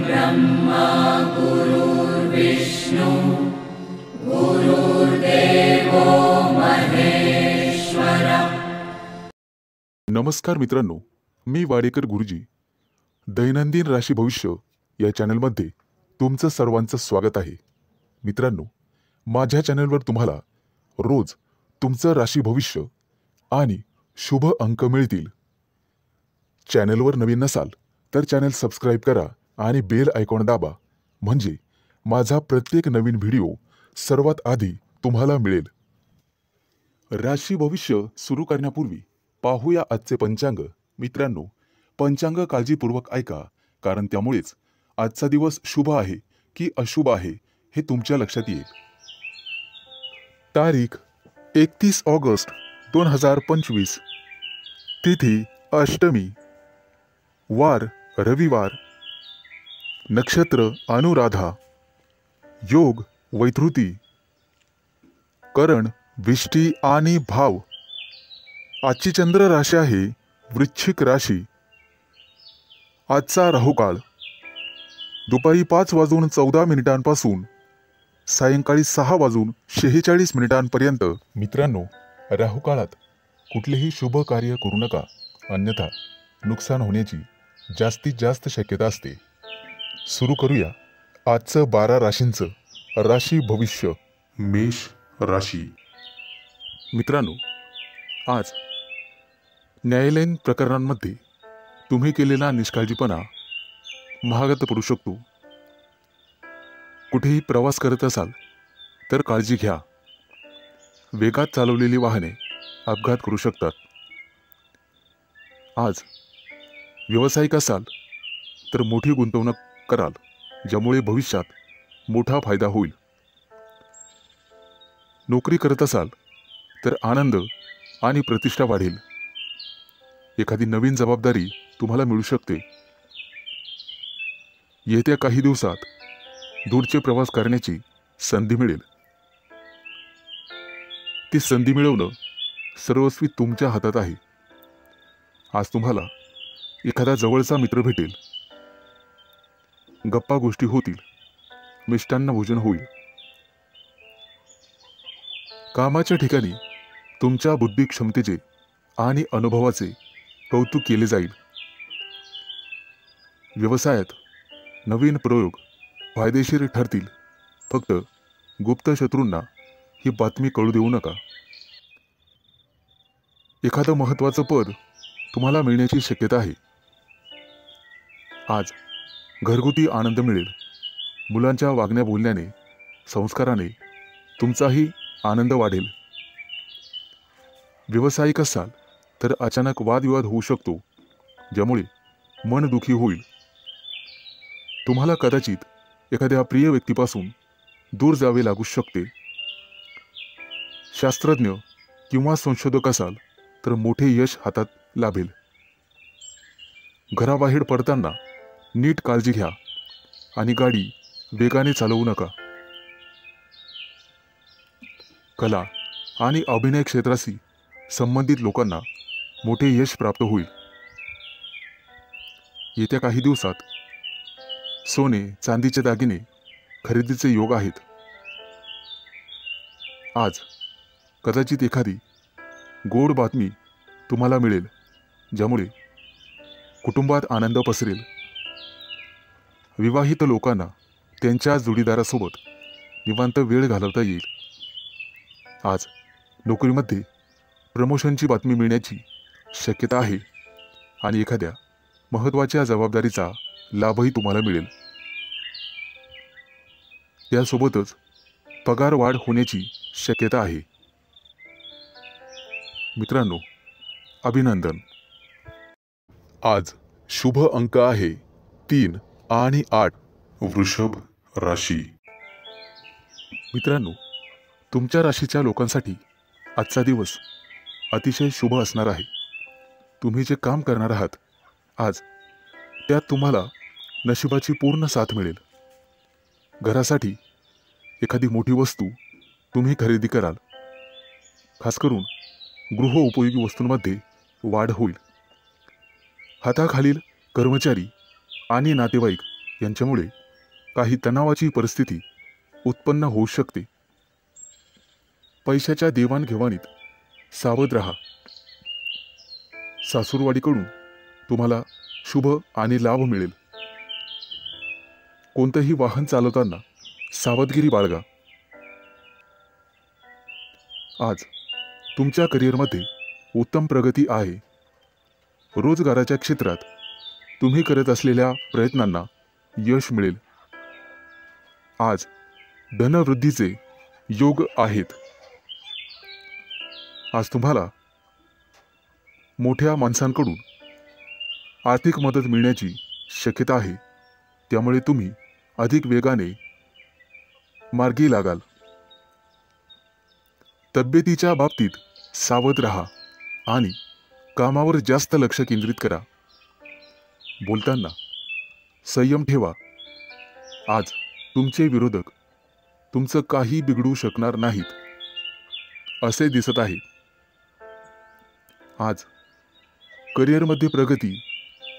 ब्रह्मा गुरुर्विष्णु गुरुर्देवो महेश्वर। नमस्कार मित्रांनो, मी वाडेकर गुरुजी दैनंदिन राशी भविष्य या चॅनलमध्ये तुमचं सर्वांचं स्वागत आहे। मित्रांनो, माझ्या चॅनलवर तुम्हाला रोज तुमचं राशी भविष्य आणि शुभ अंक मिळतील। चॅनलवर नवीन नसाल तर चॅनल सबस्क्राइब करा आणि बेल आयकॉन दाबा, म्हणजे माझा प्रत्येक नवीन व्हिडिओ सर्वात आधी तुम्हाला मिळेल। राशी भविष्य सुरू करण्यापूर्वी पाहूया आजचे पंचांग। मित्रांनो, पंचांग काळजीपूर्वक ऐका, कारण त्यामुळेच आजचा दिवस शुभ आहे की अशुभ आहे हे तुमच्या लक्षात येईल। तारीख 31 ऑगस्ट 2025, तिथी अष्टमी, वार रविवार, नक्षत्र अनुराधा, योग वैधृती, करण विष्टी आणि भाव। आजची चंद्र राशी आहे वृश्चिक राशी। आजचा राहुकाळ दुपारी 5:14 पासून सायंकाळी 6:46 पर्यंत। मित्रांनो, राहुकाळात कुठलेही शुभ कार्य करू नका, अन्यथा नुकसान होण्याची जास्तीत जास्त शक्यता असते। सुरू करूया आजचं 12 राशींचं राशी भविष्य। मेष राशी। मित्रांनो, आज न्यायालयीन प्रकरणांमध्ये तुम्ही केलेला निष्काळजीपणा महागात पडू शकतो। कुठेही प्रवास करत असाल तर काळजी घ्या। वेगात चालवलेली वाहने अपघात करू शकतात। आज व्यावसायिक असाल तर मोठी गुंतवणूक कराल, ज्यामुळे भविष्यात मोठा फायदा होईल। नोकरी करत असाल तर आनंद आणि प्रतिष्ठा वाढेल। एखादी नवीन जबाबदारी तुम्हाला मिळू शकते। येत्या काही दिवसात दूरचे प्रवास करण्याची संधी मिळेल। ती संधी मिळवणं सर्वस्वी तुमच्या हातात आहे। आज तुम्हाला एखादा जवळचा मित्र भेटेल, गप्पा गोष्टी होतील, मिष्टान्न भोजन होईल। कामाच्या ठिकाणी तुमच्या बुद्धी क्षमतेचे आणि अनुभवाचे कौतुक केले जाईल। व्यवसायात नवीन प्रयोग फायदेशीर ठरतील। फक्त गुप्त शत्रूंना ही बातमी कळू देऊ नका। एखादं महत्त्वाचं पद तुम्हाला मिळण्याची शक्यता आहे। आज घरगुती आनंद मिळेल। मुलांच्या वागण्या बोलण्याने, संस्काराने तुमचाही आनंद वाढेल। व्यावसायिक असाल तर अचानक वादविवाद होऊ शकतो, ज्यामुळे मन दुखी होईल। तुम्हाला कदाचित एखाद्या प्रिय व्यक्तीपासून दूर जावे लागू शकते। शास्त्रज्ञ किंवा संशोधक असाल तर मोठे यश हातात लाभेल। घराबाहेर पडताना नीट काळजी घ्या आणि गाडी वेगाने चालवू नका। कला आणि अभिनय क्षेत्राशी संबंधित लोकांना मोठे यश प्राप्त होईल। येत्या काही दिवसात सोने चांदीचे दागिने खरेदीचे योग आहेत। आज कदाचित एखादी गोड बातमी तुम्हाला मिळेल, ज्यामुळे कुटुंबात आनंद पसरेल। विवाहित लोकांना त्यांच्या जोडीदारासोबत निवांत वेळ घालवता येईल। आज नोकरीमध्ये प्रमोशनची बातमी मिळण्याची शक्यता आहे आणि एखाद्या महत्त्वाच्या जबाबदारीचा लाभही तुम्हाला मिळेल। त्यासोबतच पगार वाढ होण्याची शक्यता आहे। मित्रांनो, अभिनंदन। आज शुभ अंक आहे 3 आणि 8। वृषभ राशी। मित्रांनो, तुमच्या राशीच्या लोकांसाठी आजचा दिवस अतिशय शुभ असणार आहे। तुम्ही जे काम करणार आहात आज, त्यात तुम्हाला नशिबाची पूर्ण साथ मिळेल। घरासाठी एखादी मोठी वस्तू तुम्ही खरेदी कराल। खास करून गृहोपयोगी वस्तूंमध्ये वाढ होईल। हाताखालील कर्मचारी आणि नातेवाईक यांच्यामुळे काही तणावाची परिस्थिती उत्पन्न होऊ शकते. पैशाच्या देवाणघेवाणीत सावध राहा. सासूरवाडीकडून तुम्हाला शुभ आणि लाभ मिळेल. कोणतंही वाहन चालवताना सावधगिरी बाळगा. आज तुमच्या करिअरमध्ये उत्तम प्रगती आहे. रोजगाराच्या क्षेत्रात तुम्ही करत असलेल्या प्रयत्नांना यश मिळेल. आज धनवृद्धीचे योग आहेत. आज तुम्हाला मोठ्या माणसांकडून आर्थिक मदत मिळण्याची शक्यता आहे. त्यामुळे तुम्ही अधिक वेगाने मार्गी लागाल. तब्येतीच्या बाबतीत सावध राहा आणि कामावर जास्त लक्ष केंद्रित करा. बोलताना संयम ठेवा. आज तुमचे विरोधक तुमचं काही बिघडू शकणार नाहीत असे दिसत आहे. आज करिअरमध्ये प्रगती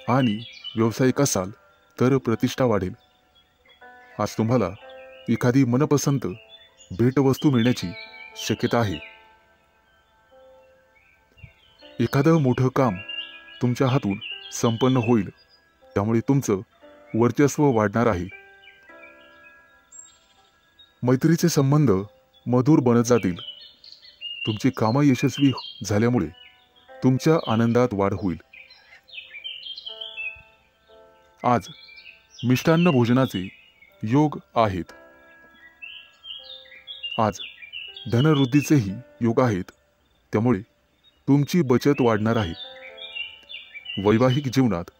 आणि व्यावसायिक असाल तर प्रतिष्ठा वाढेल. आज तुम्हाला एखादी मनपसंत भेटवस्तू मिळण्याची शक्यता आहे. एखादं मोठं काम तुमच्या हातून संपन्न होईल. त्यामुळे तुमचं वर्चस्व वाढणार आहे. मैत्रीचे संबंध मधुर बनत जातील. तुमची कामं यशस्वी झाल्यामुळे तुमच्या आनंदात वाढ होईल. आज मिष्टान्न भोजनाचे योग आहेत. आज धनवृद्धीचेही योग आहेत. त्यामुळे तुमची बचत वाढणार आहे. वैवाहिक जीवनात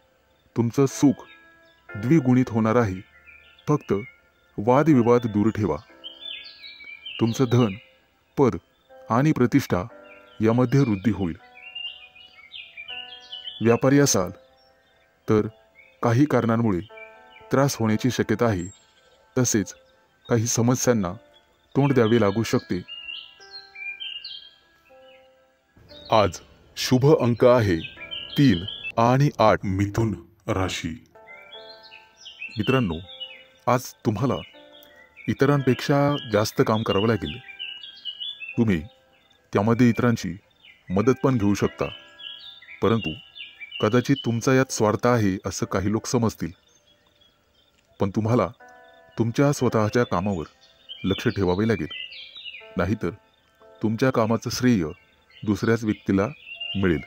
तुमचं सुख द्विगुणित होणार आहे. फक्त वादविवाद दूर ठेवा. तुमचं धन, पद आणि प्रतिष्ठा यामध्ये वृद्धी होईल. व्यापारी असाल तर काही कारणांमुळे त्रास होण्याची शक्यता आहे. तसेच काही समस्यांना तोंड द्यावे लागू शकते. आज शुभ अंक आहे 3 आणि 8. मिथुन राशी. मित्रांनो, आज तुम्हाला इतरांपेक्षा जास्त काम करावं लागेल. तुम्ही त्यामध्ये इतरांची मदत पण घेऊ शकता. परंतु कदाचित तुमचा यात स्वार्थ आहे असं काही लोक समजतील. पण तुम्हाला तुमच्या स्वतःच्या कामावर लक्ष ठेवावे लागेल. नाहीतर तुमच्या कामाचं श्रेय दुसऱ्याच व्यक्तीला मिळेल.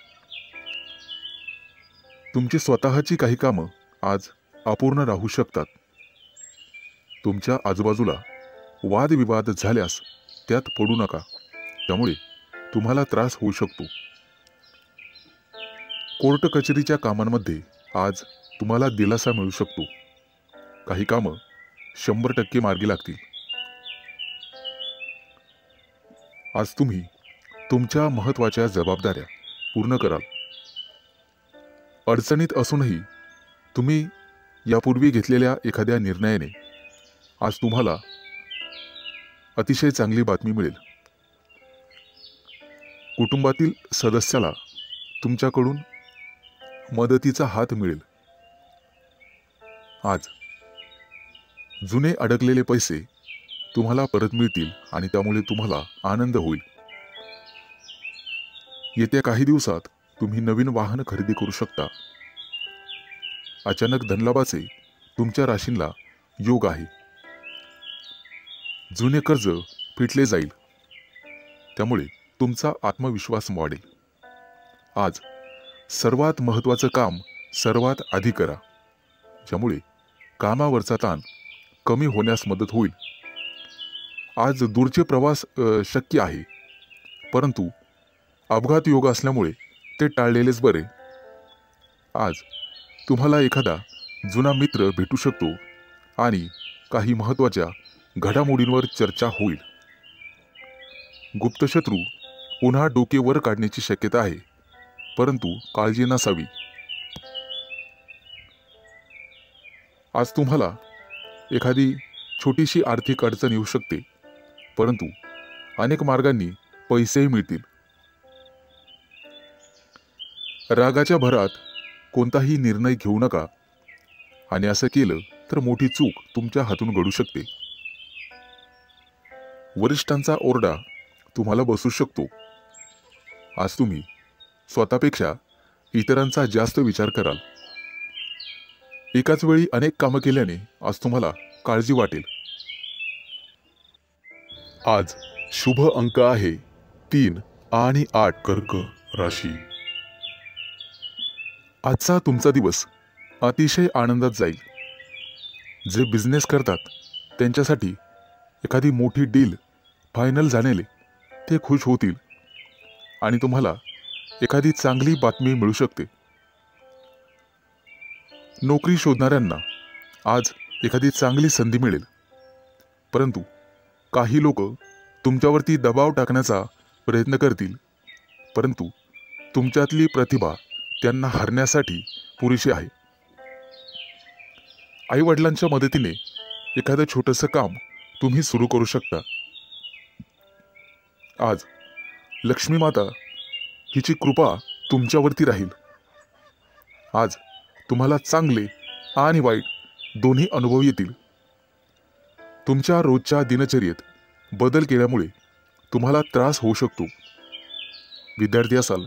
तुमची स्वतःची काही कामं आज अपूर्ण राहू शकतात. तुमच्या आजूबाजूला वादविवाद झाल्यास त्यात पडू नका. त्यामुळे तुम्हाला त्रास होऊ शकतो. कोर्ट कचेरीच्या कामांमध्ये आज तुम्हाला दिलासा मिळू शकतो. काही कामं 100% मार्गी लागतील. आज तुम्ही तुमच्या महत्त्वाच्या जबाबदाऱ्या पूर्ण कराल. अडचणीत असूनही तुम्ही यापूर्वी घेतलेल्या एखाद्या निर्णयाने आज तुम्हाला अतिशय चांगली बातमी मिळेल. कुटुंबातील सदस्याला तुमच्याकडून मदतीचा हात मिळेल. आज जुने अडकलेले पैसे तुम्हाला परत मिळतील आणि त्यामुळे तुम्हाला आनंद होईल. येत्या काही दिवसात तुम्ही नवीन वाहन खरेदी करू शकता. अचानक धनलाभाचे तुमच्या राशींला योग आहे. जुने कर्ज फिटले जाईल. त्यामुळे तुमचा आत्मविश्वास वाढेल. आज सर्वात महत्त्वाचं काम सर्वात आधी करा, ज्यामुळे कामावरचा ताण कमी होण्यास मदत होईल. आज दूरचे प्रवास शक्य आहे, परंतु अपघात योग असल्यामुळे ते टाळलेलेच बरे. आज तुम्हाला एखादा जुना मित्र भेटू शकतो आणि काही महत्त्वाच्या घडामोडींवर चर्चा होईल. गुप्तशत्रू पुन्हा डोके वर काढण्याची शक्यता आहे, परंतु काळजी नसावी. आज तुम्हाला एखादी छोटीशी आर्थिक अडचण येऊ शकते, परंतु अनेक मार्गांनी पैसेही मिळतील. रागाच्या भरात कोणताही निर्णय घेऊ नका आणि असं केलं तर मोठी चूक तुमच्या हातून घडू शकते. वरिष्ठांचा ओरडा तुम्हाला बसू शकतो. आज तुम्ही स्वतःपेक्षा इतरांचा जास्त विचार कराल. एकाच वेळी अनेक कामं केल्याने आज तुम्हाला काळजी वाटेल. आज शुभ अंक आहे 3 आणि 8. कर्क राशी. आजचा तुमचा दिवस अतिशय आनंदात जाईल. जे बिझनेस करतात त्यांच्यासाठी एखादी मोठी डील फायनल झालेले ते खुश होतील आणि तुम्हाला एखादी चांगली बातमी मिळू शकते. नोकरी शोधणाऱ्यांना आज एखादी चांगली संधी मिळेल, परंतु काही लोक तुमच्यावरती दबाव टाकण्याचा प्रयत्न करतील, परंतु तुमच्यातली प्रतिभा त्यांना हरण्यासाठी पुरेशी आहे. आई वडिलांच्या मदतीने एखादं छोटंसं काम तुम्ही सुरू करू शकता. आज लक्ष्मी माता हिची कृपा तुमच्यावरती राहील. आज तुम्हाला चांगले आणि वाईट दोन्ही अनुभव येतील. तुमच्या रोजच्या दिनचर्येत बदल केल्यामुळे तुम्हाला त्रास होऊ शकतो. विद्यार्थी असाल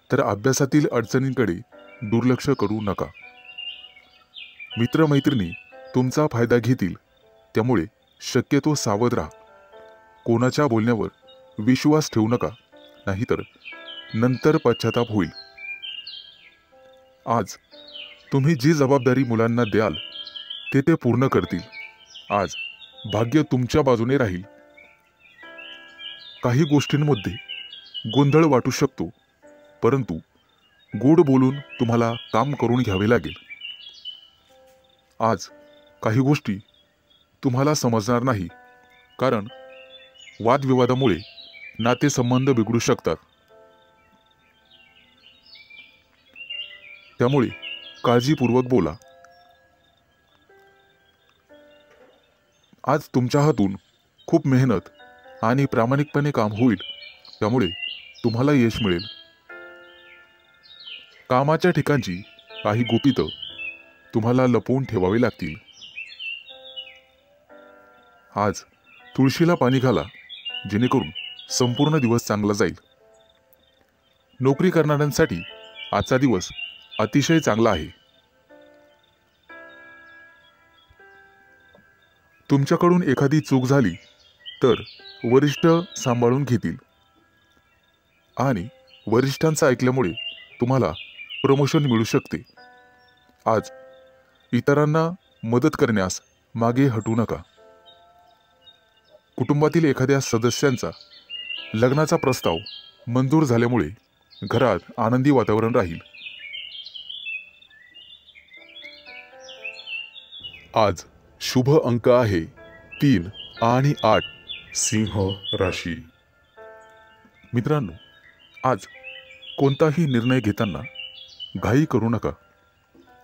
तर अभ्यासातील अडचणींकडे दुर्लक्ष करू नका. मित्रमैत्रिणी तुमचा फायदा घेतील, त्यामुळे शक्यतो सावध राहा. कोणाच्या बोलण्यावर विश्वास ठेवू नका, नाहीतर नंतर पश्चाताप होईल. आज तुम्ही जी जबाबदारी मुलांना द्याल ते पूर्ण करतील. आज भाग्य तुमच्या बाजूने राहील. काही गोष्टींमध्ये गोंधळ वाटू शकतो, परंतु गोड बोलून तुम्हाला काम करून घ्यावे लागेल. आज काही गोष्टी तुम्हाला समजणार नाही, कारण वादविवादामुळे नातेसंबंध बिघडू शकतात. त्यामुळे काळजीपूर्वक बोला. आज तुमच्या हातून खूप मेहनत आणि प्रामाणिकपणे काम होईल, त्यामुळे तुम्हाला यश मिळेल. कामाच्या ठिकाणची काही गुपितं तुम्हाला लपवून ठेवावी लागतील. आज तुळशीला पाणी घाला, जेणेकरून संपूर्ण दिवस चांगला जाईल. नोकरी करणाऱ्यांसाठी आजचा दिवस अतिशय चांगला आहे. तुमच्याकडून एखादी चूक झाली तर वरिष्ठ सांभाळून घेतील आणि वरिष्ठांचं ऐकल्यामुळे तुम्हाला प्रमोशन मिळू शकते. आज इतरांना मदत करण्यास मागे हटू नका. कुटुंबातील एखाद्या सदस्यांचा लग्नाचा प्रस्ताव मंजूर झाल्यामुळे घरात आनंदी वातावरण राहील. आज शुभ अंक आहे 3 आणि 8. सिंह राशी. मित्रांनो, आज कोणताही निर्णय घेताना घाई करू नका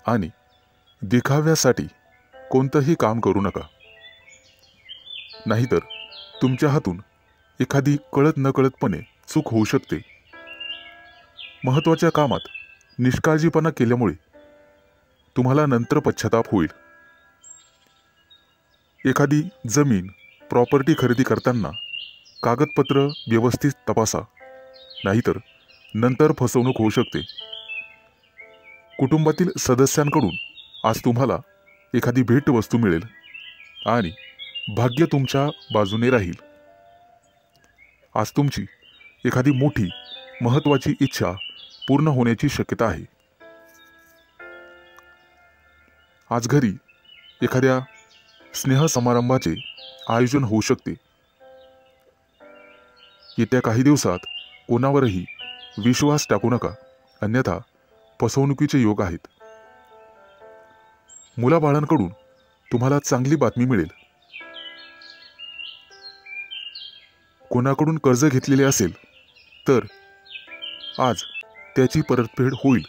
आणि दिखाव्यासाठी कोणतंही काम करू नका, नाहीतर तुमच्या हातून एखादी कळत नकळतपणे चूक होऊ शकते. महत्त्वाच्या कामात निष्काळजीपणा केल्यामुळे तुम्हाला नंतर पश्चाताप होईल. एखादी जमीन प्रॉपर्टी खरेदी करताना कागदपत्र व्यवस्थित तपासा, नाहीतर नंतर फसवणूक होऊ शकते. कुटुंबातील सदस्यांकडून आज तुम्हाला एखादी भेटवस्तू मिळेल आणि भाग्य तुमच्या बाजूने राहील. आज तुमची एखादी मोठी महत्त्वाची इच्छा पूर्ण होण्याची शक्यता आहे. आज घरी एखाद्या स्नेहसमारंभाचे आयोजन होऊ शकते. येत्या काही दिवसात कोणावरही विश्वास टाकू नका, अन्यथा फसवणुकीचे योग आहेत. मुलाबाळांकडून तुम्हाला चांगली बातमी मिळेल. कोणाकडून कर्ज घेतलेले असेल तर आज त्याची परतफेड होईल.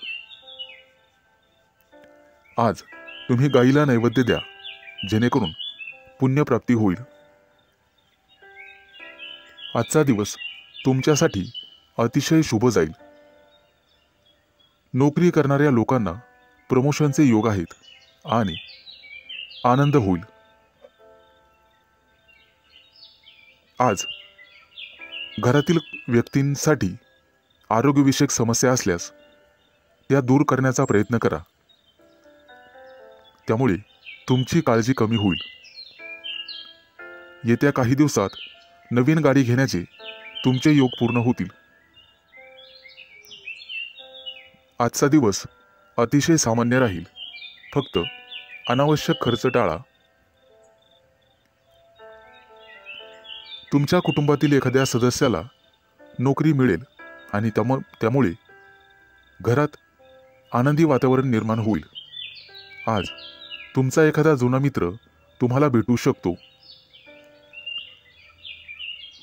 आज तुम्ही गाईला नैवेद्य द्या, जेणेकरून पुण्यप्राप्ती होईल. आजचा दिवस तुमच्यासाठी अतिशय शुभ जाईल. नोकरी करणाऱ्या लोकांना प्रमोशनचे योग आहेत आणि आनंद होईल। आज घरातील व्यक्तींसाठी आरोग्यविषयक समस्या असल्यास त्या दूर करण्याचा प्रयत्न करा, त्यामुळे तुमची काळजी कमी होईल। येत्या काही दिवसात नवीन गाडी घेण्याचे तुमचे योग पूर्ण होतील। आजचा दिवस अतिशय सामान्य राहील, फक्त अनावश्यक खर्च टाळा। तुमच्या कुटुंबातील एखाद्या सदस्याला नोकरी मिळेल आणि त्यामुळे घरात आनंदी वातावरण निर्माण होईल। आज तुमचा एखादा जुना मित्र तुम्हाला भेटू शकतो।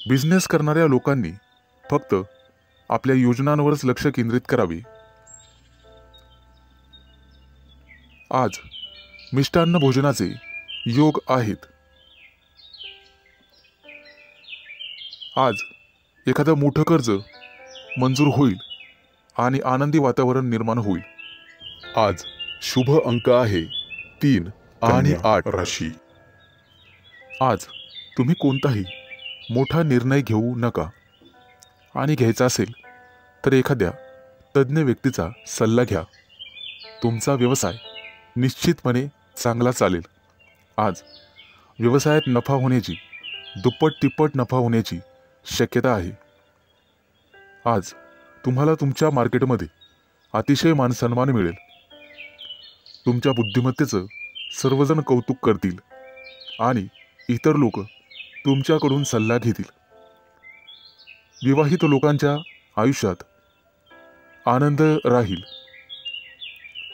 बिझनेस करणाऱ्या लोकांनी फक्त आपल्या योजनांवरच लक्ष केंद्रित करावे। आज मिष्टान्न भोजनाचे योग आहेत। आज एखादं मोठं कर्ज मंजूर होईल आणि आनंदी वातावरण निर्माण होईल। आज शुभ अंक आहे 3 आणि 8 राशी। आज तुम्ही कोणताही मोठा निर्णय घेऊ नका आणि घ्यायचा असेल तर एखाद्या तज्ञ व्यक्तीचा सल्ला घ्या। तुमचा व्यवसाय निश्चितपणे चांगला चालेल। आज व्यवसायात नफा होण्याची, दुप्पट तिप्पट नफा होण्याची शक्यता आहे। आज तुम्हाला तुमच्या मार्केटमध्ये अतिशय मानसन्मान मिळेल। तुमच्या बुद्धिमत्तेचं सर्वजण कौतुक करतील आणि इतर लोक तुमच्याकडून सल्ला घेतील। विवाहित लोकांच्या आयुष्यात आनंद राहील।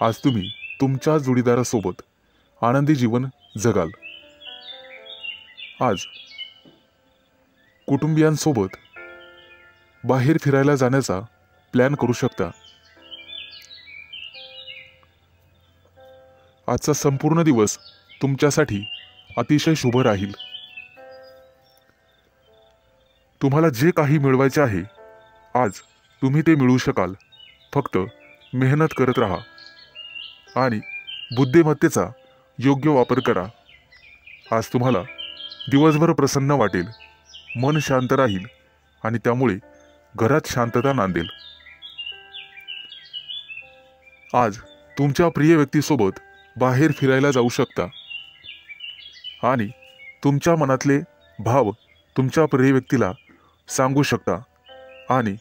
आज तुम्ही तुमच्या जोडीदारासोबत आनंदी जीवन जगाल। आज कुटुंबियांसोबत बाहेर फिरायला जाण्याचा प्लॅन करू शकता। आजचा संपूर्ण दिवस तुमच्यासाठी अतिशय शुभ राहील। तुम्हाला जे काही मिळवायचे आहे आज तुम्ही ते मिळवू शकाल। फक्त मेहनत करत राहा आणि बुद्धिमत्तेचा योग्य वापर करा। आज तुम्हाला दिवसभर प्रसन्न वाटेल, मन शांत राहील आणि त्यामुळे घरात शांतता नांदेल। आज तुमच्या प्रिय व्यक्तीसोबत बाहेर फिरायला जाऊ शकता आणि तुमच्या मनातले भाव तुमच्या प्रिय व्यक्तीला सांगू शकता आणि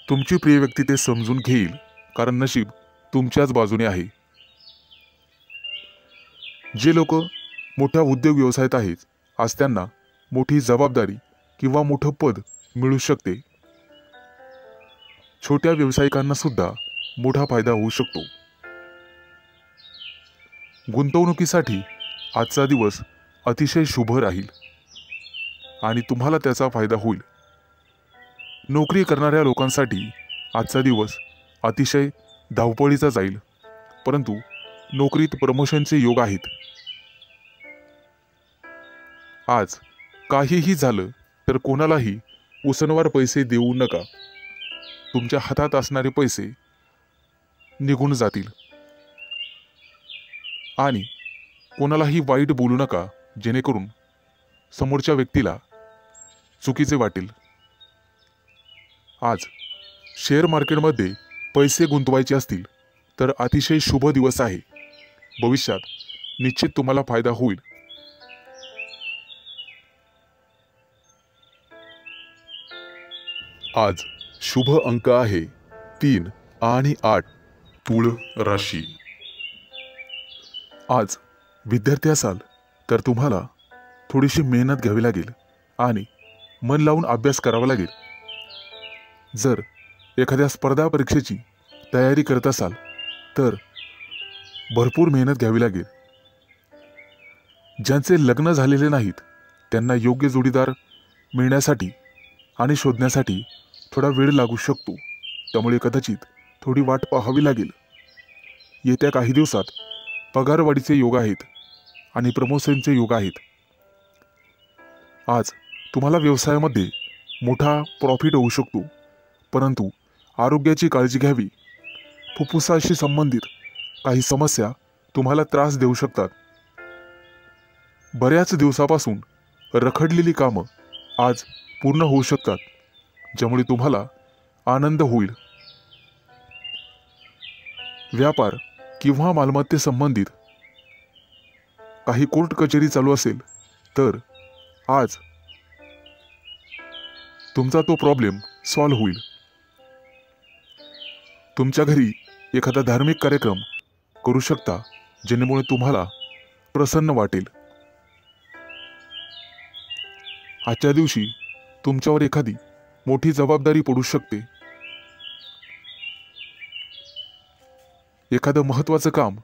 तुमची प्रिय व्यक्ती ते समजून घेईल, कारण नशीब तुमच्याच बाजूने आहे। जे लोक मोठ्या उद्योग व्यवसायात आहेत आज त्यांना मोठी जबाबदारी किंवा मोठं पद मिळू शकते। छोट्या व्यावसायिकांना सुद्धा मोठा फायदा होऊ शकतो। गुंतवणुकीसाठी आजचा दिवस अतिशय शुभ राहील आणि तुम्हाला त्याचा फायदा होईल। नोकरी करणाऱ्या लोकांसाठी आजचा दिवस अतिशय धावपळीचा जाईल, परंतु नोकरीत प्रमोशनचे योग आहेत। आज काहीही झालं तर कोणालाही उसनवार पैसे देऊ नका। तुमच्या हातात असणारे पैसे निघून जातील आणि कोणालाही वाईट बोलू नका, जेणेकरून समोरच्या व्यक्तीला चुकीचे वाटेल। आज शेअर मार्केटमध्ये पैसे गुंतवायचे असतील तर अतिशय शुभ दिवस आहे। भविष्यात निश्चित तुम्हाला फायदा होईल। आज शुभ अंक आहे 3 आणि 8 तुळ राशी। आज विद्यार्थी असाल तर तुम्हाला थोडीशी मेहनत घ्यावी लागेल आणि मन लावून अभ्यास करावा लागेल। जर एखाद्या स्पर्धा परीक्षेची तयारी करत असाल तर भरपूर मेहनत घ्यावी लागेल। ज्यांचे लग्न झालेले नाहीत त्यांना योग्य जोडीदार मिळण्यासाठी आणि शोधण्यासाठी थोडा वेळ लागू शकतो, त्यामुळे कदाचित थोडी वाट पाहावी लागेल। येत्या काही दिवसात पगारवाढीचे योग आहेत आणि प्रमोशनचे योग आहेत। आज तुम्हाला व्यवसायामध्ये मोठा प्रॉफिट होऊ शकतो, परंतु आरोग्याची काळजी घ्यावी। फुफ्फुसाशी संबंधित काही समस्या तुम्हाला त्रास देऊ शकतात। बऱ्याच दिवसापासून रखडलेली कामं आज पूर्ण होऊ शकतात, ज्यामुळे तुम्हाला आनंद होईल. व्यापार किंवा मालमत्तेसंबंधित काही कोर्ट कचेरी चालू असेल तर आज तुमचा तो प्रॉब्लेम सॉल्व्ह होईल. तुमच्या घरी एखादा धार्मिक कार्यक्रम करू शकता, जेणेमुळे तुम्हाला प्रसन्न वाटेल. आजच्या दिवशी तुमच्यावर एखादी मोठी जबाबदारी पडू शकते. एखादं महत्त्वाचं काम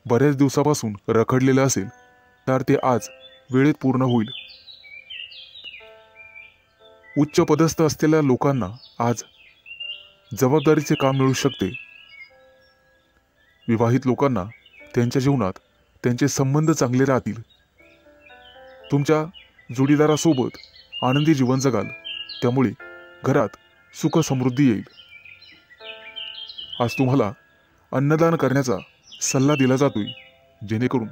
बऱ्याच दिवसापासून रखडलेलं असेल तर ते आज वेळेत पूर्ण होईल. उच्च पदस्थ असलेल्या लोकांना आज जबाबदारीचे काम मिळू शकते. विवाहित लोकांना त्यांच्या जीवनात त्यांचे संबंध चांगले राहतील. तुमच्या जोडीदारासोबत आनंदी जीवन जगाल, त्यामुळे घरात सुख समृद्धी येईल. आज तुम्हाला अन्नदान करण्याचा सल्ला दिला जातोय, जेणेकरून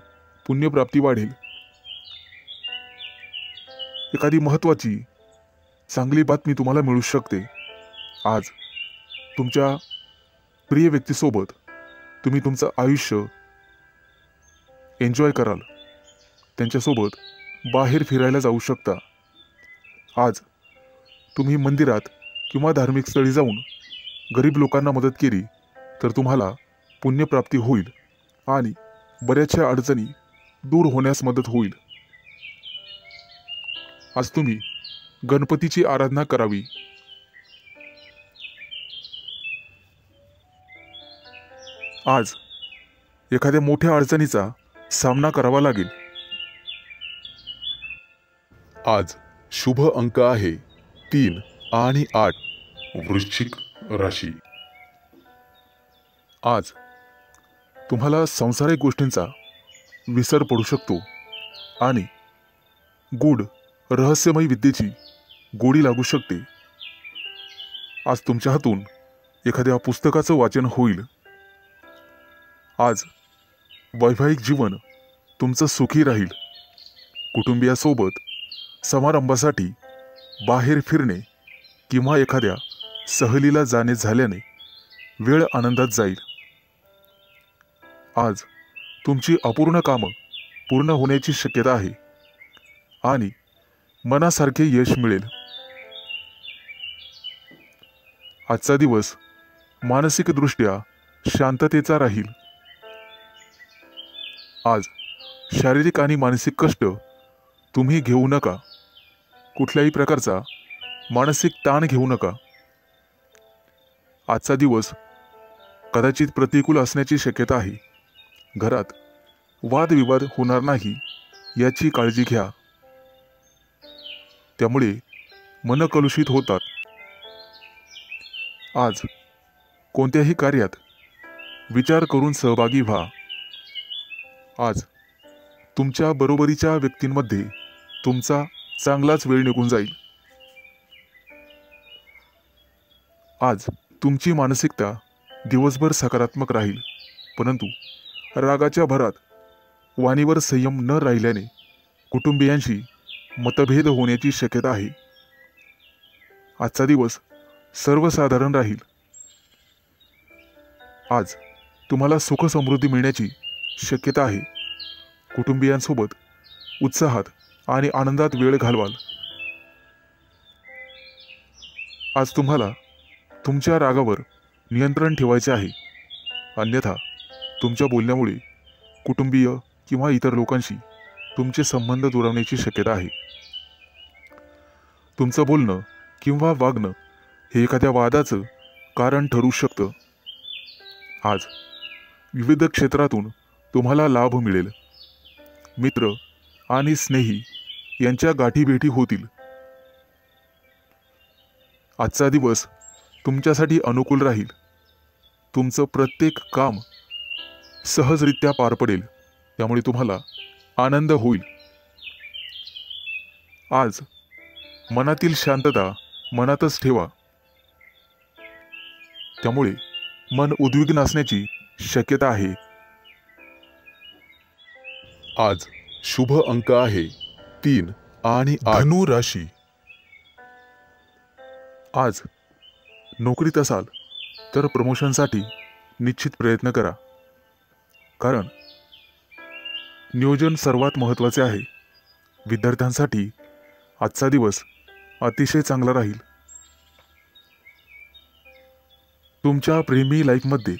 पुण्यप्राप्ती वाढेल. एखादी महत्त्वाची चांगली बातमी तुम्हाला मिळू शकते. आज तुमच्या प्रिय व्यक्तीसोबत तुम्ही तुमचं आयुष्य एन्जॉय कराल. त्यांच्यासोबत बाहेर फिरायला जाऊ शकता. आज तुम्ही मंदिरात किंवा धार्मिक स्थळी जाऊन गरीब लोकांना मदत केली तर तुम्हाला पुण्यप्राप्ती होईल आणि बऱ्याचशा अडचणी दूर होण्यास मदत होईल. आज तुम्ही गणपतीची आराधना करावी. आज एखाद्या मोठ्या अडचणीचा सामना करावा लागेल. आज शुभ अंक आहे 3 आणि 8. वृश्चिक राशी. आज तुम्हाला सांसारिक गोष्टींचा विसर पडू शकतो आणि गूढ रहस्यमय विद्येची गोडी लागू शकते. आज तुमच्या हातून एखाद्या पुस्तकाचं वाचन होईल. आज वैवाहिक जीवन तुमचं सुखी राहील. कुटुंबियासोबत समारंभासाठी बाहेर फिरणे किंवा एखाद्या सहलीला जाणे झाल्याने वेळ आनंदात जाईल. आज तुमची अपूर्ण कामं पूर्ण होण्याची शक्यता आहे आणि मनासारखे यश मिळेल. आजचा दिवस मानसिकदृष्ट्या शांततेचा राहील. आज शारीरिक आणि मानसिक कष्ट तुम्ही घेऊ नका. कुठल्याही प्रकारचा मानसिक ताण घेऊ नका. आजचा दिवस कदाचित प्रतिकूल असण्याची शक्यता आहे. घरात वादविवाद होणार नाही याची काळजी घ्या. त्यामुळे मन कलुषित होतात. आज कोणत्याही कार्यात विचार करून सहभागी व्हा. आज तुमच्या बरोबरीच्या व्यक्तींमध्ये तुमचा चांगलाच वेळ निघून जाईल. आज तुमची मानसिकता दिवसभर सकारात्मक राहील, परंतु रागाच्या भरात वाणीवर संयम न राहिल्याने कुटुंबियांशी मतभेद होण्याची शक्यता आहे. आजचा दिवस सर्वसाधारण राहील. आज तुम्हाला सुख समृद्धी मिळण्याची शक्यता आहे. कुटुंबियांसोबत उत्साहात आणि आनंदात वेळ घालवाल. आज तुम्हाला तुमच्या रागावर नियंत्रण ठेवायचे आहे, अन्यथा तुमच्या बोलण्यामुळे कुटुंबीय किंवा इतर लोकांशी तुमचे संबंध दुरावण्याची शक्यता आहे. तुमचं बोलणं किंवा वागणं हे एखाद्या वादाचं कारण ठरू शकतं. आज विविध क्षेत्रातून तुम्हाला लाभ मिळेल. मित्र आणि स्नेही यांच्या गाठीभेटी होतील. आजचा दिवस तुमच्यासाठी अनुकूल राहील. तुमचं प्रत्येक काम सहजरित्या पार पडेल, त्यामुळे तुम्हाला आनंद होईल. आज मनातील शांतता मनातच ठेवा, त्यामुळे मन उद्विग्न असण्याची शक्यता आहे. आज शुभ अंक आहे 3 आणि 8. धनु राशी. आज नोकरीत असाल तर प्रमोशनसाठी निश्चित प्रयत्न करा, कारण नियोजन सर्वात महत्त्वाचे आहे. विद्यार्थ्यांसाठी आजचा दिवस अतिशय चांगला राहील. तुमच्या प्रेमी लाईफमध्ये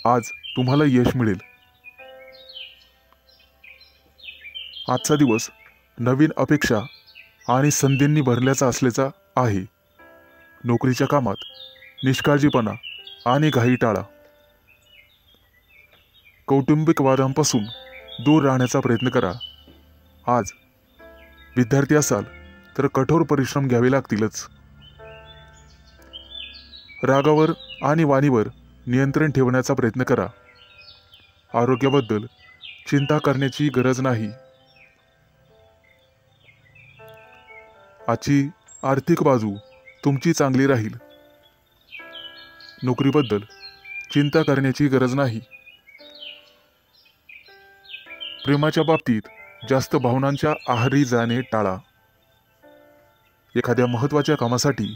आज तुम्हाला यश मिळेल. आजचा दिवस नवीन अपेक्षा आणि संधींनी भरल्याचा असल्याचा आहे. नोकरीच्या कामात निष्काळजीपणा आणि घाई टाळा. कौटुंबिक वादांपासून दूर राहण्याचा प्रयत्न करा. आज विद्यार्थी असाल तर कठोर परिश्रम घ्यावे लागतीलच. रागावर आणि वाणीवर नियंत्रण ठेवण्याचा प्रयत्न करा. आरोग्याबद्दल चिंता करण्याची गरज नाही. आजची आर्थिक बाजू तुमची चांगली राहील. नोकरीबद्दल चिंता करण्याची गरज नाही. प्रेमाच्या बाबतीत जास्त भावनांच्या आहारी जाणे टाळा. एखाद्या महत्त्वाच्या कामासाठी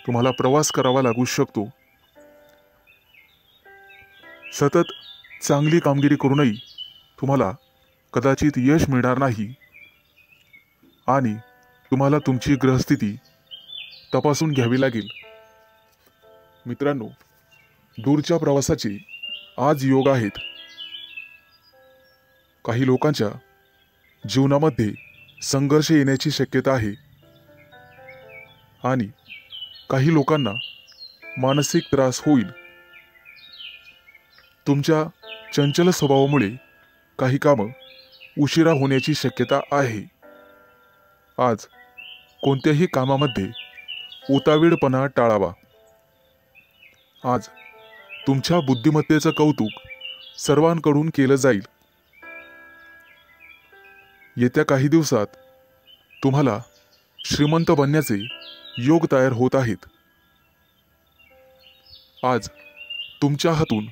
तुम्हाला प्रवास करावा लागू शकतो. सतत चांगली कामगिरी करूनही तुम्हाला कदाचित यश मिळणार नाही आणि तुम्हाला तुमची ग्रहस्थिती तपासून घ्यावी लागेल. मित्रांनो, दूरच्या प्रवासाचे आज योग आहेत. काही लोकांच्या जीवनामध्ये संघर्ष येण्याची शक्यता आहे आणि काही लोकांना मानसिक त्रास होईल. तुमच्या चंचल स्वभावामुळे काही कामं उशिरा होण्याची शक्यता आहे. आज कोणत्याही कामामध्ये उतावीळपणा टाळावा. आज तुमच्या बुद्धिमत्तेचं कौतुक सर्वांकडून केलं जाईल. येत्या काही दिवसात तुम्हाला श्रीमंत बनण्याचे योग तयार होत आहेत. आज तुमच्या हातून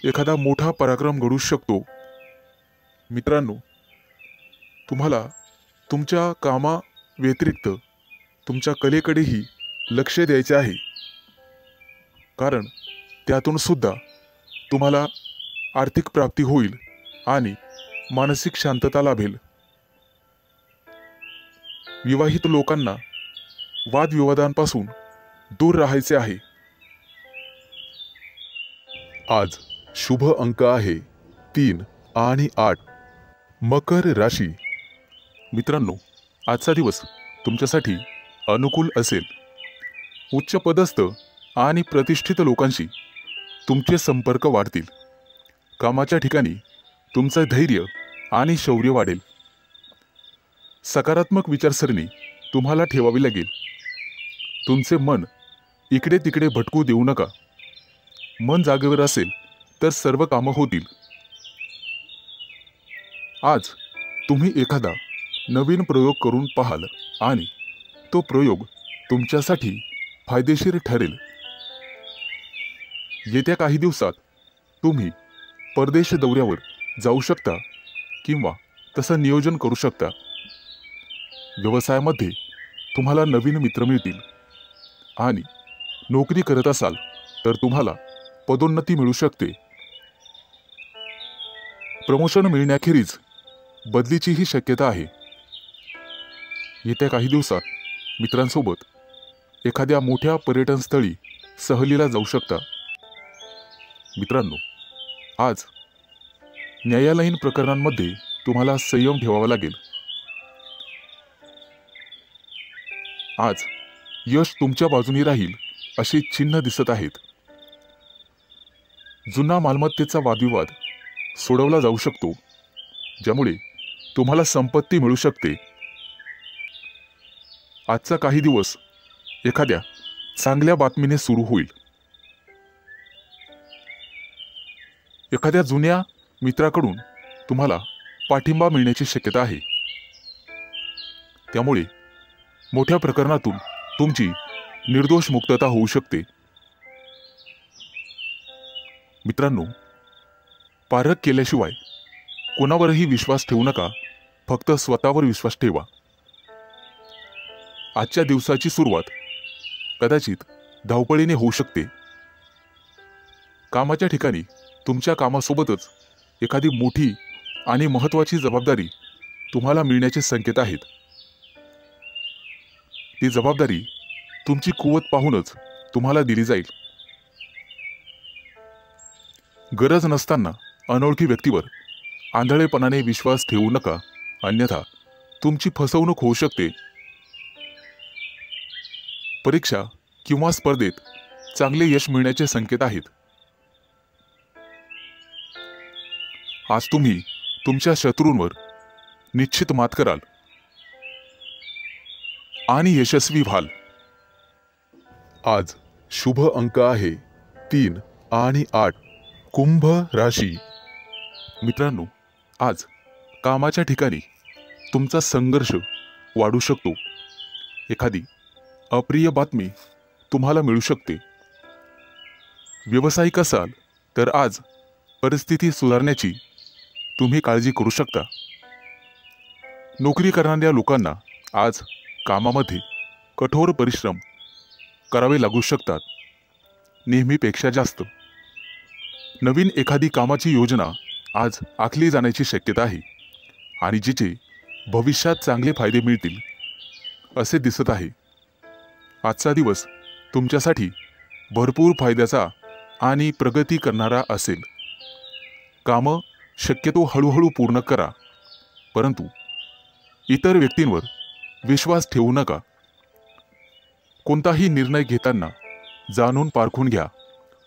एखादा मोठा पराक्रम घडू शकतो. मित्रांनो, तुम्हाला तुमच्या कामाव्यतिरिक्त तुमच्या कलेकडेही लक्ष द्यायचे आहे, कारण त्यातून सुद्धा तुम्हाला आर्थिक प्राप्ती होईल आणि मानसिक शांतता लाभेल. विवाहित लोकांना वादविवादांपासून दूर राहायचे आहे. आज शुभ अंक आहे 3 आणि 8. मकर राशी. मित्रांनो, आजचा दिवस तुमच्यासाठी अनुकूल असेल. उच्च पदस्थ आणि प्रतिष्ठित लोकांशी तुमचे संपर्क वाढतील. कामाच्या ठिकाणी तुमचं धैर्य आणि शौर्य वाढेल. सकारात्मक विचारसरणी तुम्हाला ठेवावी लागेल. तुमचे मन इकडे तिकडे भटकू देऊ नका. मन जागेवर असेल तर सर्व कामं होतील. आज तुम्ही एखादा नवीन प्रयोग करून पाहाल आणि तो प्रयोग तुमच्यासाठी फायदेशीर ठरेल. येत्या काही दिवसात तुम्ही परदेश दौऱ्यावर जाऊ शकता किंवा तसं नियोजन करू शकता. व्यवसायामध्ये तुम्हाला नवीन मित्र मिळतील आणि नोकरी करत असाल तर तुम्हाला पदोन्नती मिळू शकते. प्रमोशन मिळण्याखेरीज बदलीचीही शक्यता आहे. येत्या काही दिवसात मित्रांसोबत एखाद्या मोठ्या पर्यटनस्थळी सहलीला जाऊ शकता. मित्रांनो, आज न्यायालयीन प्रकरणांमध्ये तुम्हाला संयम ठेवावा लागेल. आज यश तुमच्या बाजूनी राहील अशी चिन्ह दिसत आहेत. जुना मालमत्तेचा वादविवाद सोडवला जाऊ शकतो, ज्यामुळे तुम्हाला संपत्ती मिळू शकते. आजचा काही दिवस एखाद्या चांगल्या बातमीने सुरू होईल. एखाद्या जुन्या मित्राकडून तुम्हाला पाठिंबा मिळण्याची शक्यता आहे. त्यामुळे मोठ्या प्रकरणातून तुमची निर्दोष मुक्तता होऊ शकते. मित्रांनो, पारख केल्याशिवाय कोणावरही विश्वास ठेवू नका. फक्त स्वतःवर विश्वास ठेवा. आजच्या दिवसाची सुरुवात कदाचित धावपळीने होऊ शकते. कामाच्या ठिकाणी तुमच्या कामासोबतच एखादी मोठी आणि महत्त्वाची जबाबदारी तुम्हाला मिळण्याचे संकेत आहेत. ती जबाबदारी तुमची कुवत पाहूनच तुम्हाला दिली जाईल. गरज नसताना अनोळखी व्यक्तीवर आंधळेपणाने विश्वास ठेवू नका, अन्यथा तुमची फसवणूक होऊ शकते. परीक्षा किंवा स्पर्धेत चांगले यश मिळण्याचे संकेत आहेत. आज तुम्ही तुमच्या शत्रूंवर निश्चित मात कराल आणि यशस्वी व्हाल. आज शुभ अंक आहे 3 आणि 8. कुंभ राशी. मित्रांनो, आज कामाच्या ठिकाणी तुमचा संघर्ष वाढू शकतो. एखादी अप्रिय बातमी तुम्हाला मिळू शकते. व्यावसायिक असाल तर आज परिस्थिती सुधारण्याची तुम्ही काळजी करू शकता. नोकरी करणाऱ्या लोकांना आज कामामध्ये कठोर परिश्रम करावे लागू शकतात, नेहमीपेक्षा जास्त. नवीन एखादी कामाची योजना आज आखली जाण्याची शक्यता आहे आणि जिचे भविष्यात चांगले फायदे मिळतील असे दिसत आहे. आजचा दिवस तुमच्यासाठी भरपूर फायद्याचा आणि प्रगती करणारा असेल. कामं शक्यतो हळूहळू पूर्ण करा, परंतु इतर व्यक्तींवर विश्वास ठेवू नका. कोणताही निर्णय घेताना जाणून पारखून घ्या,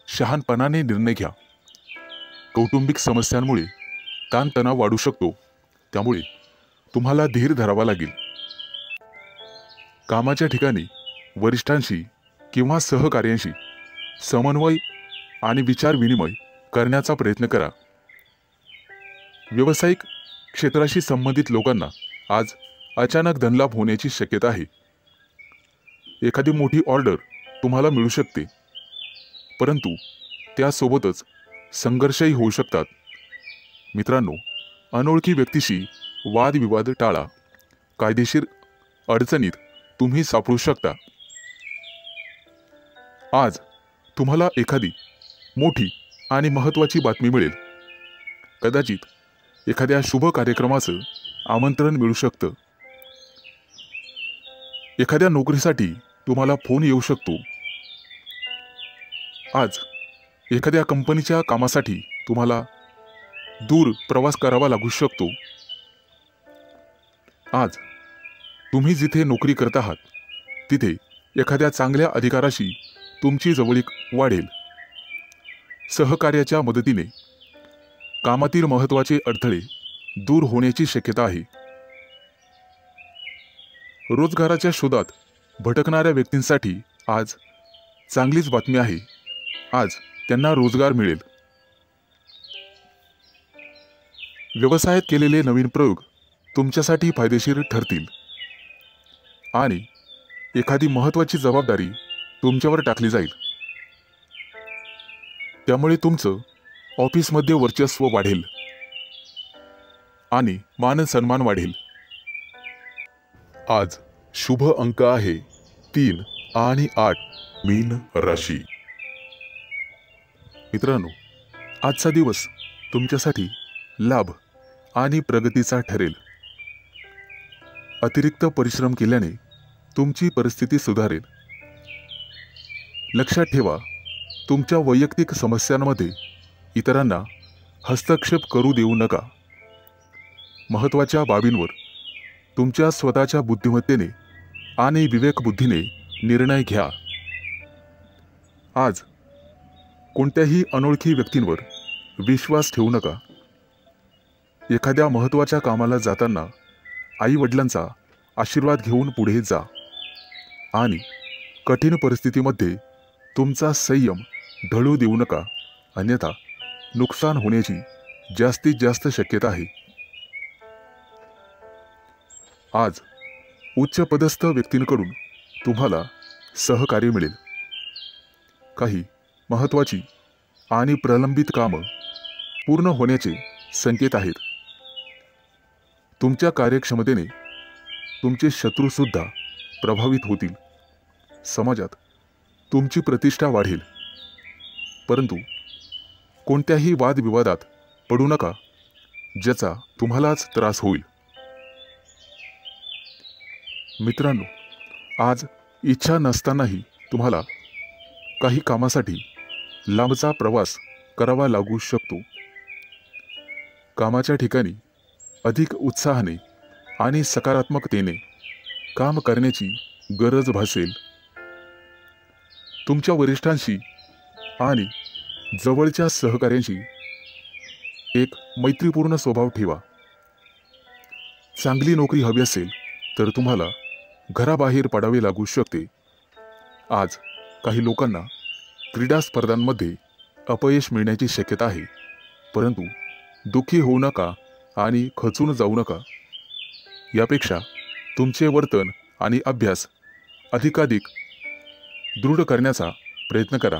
शहाणपणाने निर्णय घ्या. कौटुंबिक समस्यांमुळे ताणतणाव वाढू शकतो, त्यामुळे तुम्हाला धीर धरावा लागेल. कामाच्या ठिकाणी वरिष्ठांशी किंवा सहकार्यांशी समन्वय आणि विचार विनिमय करण्याचा प्रयत्न करा. व्यावसायिक क्षेत्राशी संबंधित लोकांना आज अचानक धनलाभ होण्याची शक्यता आहे. एखादी मोठी ऑर्डर तुम्हाला मिळू शकते, परंतु त्यासोबतच संघर्षही होऊ शकतात. मित्रांनो, अनोळखी व्यक्तीशी वादविवाद टाळा. कायदेशीर अडचणीत तुम्ही सापडू शकता. आज तुम्हाला एखादी मोठी आणि महत्त्वाची बातमी मिळेल. कदाचित एखाद्या शुभ कार्यक्रमाचं आमंत्रण मिळू शकतं. एखाद्या नोकरीसाठी तुम्हाला फोन येऊ शकतो. आज एखाद्या कंपनीच्या कामासाठी तुम्हाला दूर प्रवास करावा लागू शकतो. आज तुम्ही जिथे नोकरी करत आहात तिथे एखाद्या चांगल्या अधिकाराशी तुमची जवळीक वाढेल. सहकार्याच्या मदतीने कामातील महत्त्वाचे अडथळे दूर होण्याची शक्यता आहे. रोजगाराच्या शोधात भटकणाऱ्या व्यक्तींसाठी आज चांगलीच बातमी आहे. आज त्यांना रोजगार मिळेल. व्यवसायात केलेले नवीन प्रयोग तुमच्यासाठी फायदेशीर ठरतील आणि एखादी महत्त्वाची जबाबदारी तुमच्यावर टाकली जाईल. त्यामुळे तुमचं ऑफिसमध्ये वर्चस्व वाढेल आणि मान सन्मान वाढेल. आज शुभ अंक आहे 3 आणि 8. मीन राशी. मित्रांनो, आजचा दिवस तुमच्यासाठी लाभ आणि प्रगतीचा ठरेल. अतिरिक्त परिश्रम केल्याने तुमची परिस्थिती सुधारेल. लक्षात ठेवा, तुमच्या वैयक्तिक समस्यांमध्ये इतरांना हस्तक्षेप करू देऊ नका. महत्त्वाच्या बाबींवर तुमच्या स्वतःच्या बुद्धिमत्तेने आणि विवेकबुद्धीने निर्णय घ्या. आज कोणत्याही अनोळखी व्यक्तींवर विश्वास ठेवू नका. एखाद्या महत्त्वाच्या कामाला जाताना आई-वडिलांचा आशीर्वाद घेऊन पुढे जा आणि कठीण परिस्थितीमध्ये तुमचा संयम ढळू देऊ नका, अन्यथा नुकसान होण्याची जास्तीत जास्त शक्यता आहे. आज उच्चपदस्थ व्यक्तींकडून तुम्हाला सहकार्य मिळेल. काही महत्त्वाची आणि प्रलंबित कामं पूर्ण होण्याचे संकेत आहेत. तुमच्या कार्यक्षमतेने तुमचे शत्रूसुद्धा प्रभावित होतील. समाजात तुमची प्रतिष्ठा वाढेल. परंतु कोणत्याही वादविवादात पडू नका, ज्याचा तुम्हालाच त्रास होईल. मित्रांनो, आज इच्छा नसतानाही तुम्हाला काही कामासाठी लांबचा प्रवास करावा लागू शकतो. कामाच्या ठिकाणी अधिक उत्साहाने आणि सकारात्मकतेने काम करण्याची गरज भासेल. तुमच्या वरिष्ठांशी आणि जवळच्या सहकाऱ्यांशी एक मैत्रीपूर्ण स्वभाव ठेवा. चांगली नोकरी हवी असेल तर तुम्हाला घराबाहेर पडावे लागू शकते. आज काही लोकांना क्रीडा स्पर्धांमध्ये अपयश मिळण्याची शक्यता आहे. परंतु दुःखी होऊ नका आणि खचून जाऊ नका. यापेक्षा तुमचे वर्तन आणि अभ्यास अधिकाधिक दृढ करण्याचा प्रयत्न करा.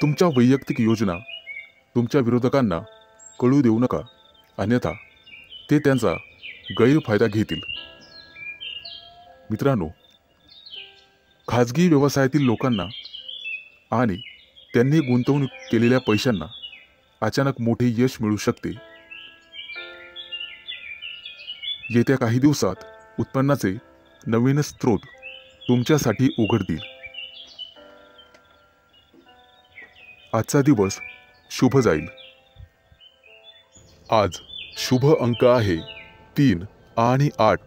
तुमच्या वैयक्तिक योजना तुमच्या विरोधकांना कळू देऊ नका, अन्यथा ते त्यांचा गैरफायदा घेतील. मित्रांनो, खाजगी व्यवसायातील लोकांना आणि त्यांनी गुंतवणूक केलेल्या पैशांना अचानक मोठे यश मिळू शकते. येत्या काही दिवसात उत्पन्नाचे नवीन स्रोत तुमच्यासाठी उघडतील. आजचा दिवस शुभ जाईल. आज शुभ अंक आहे 3 आणि 8.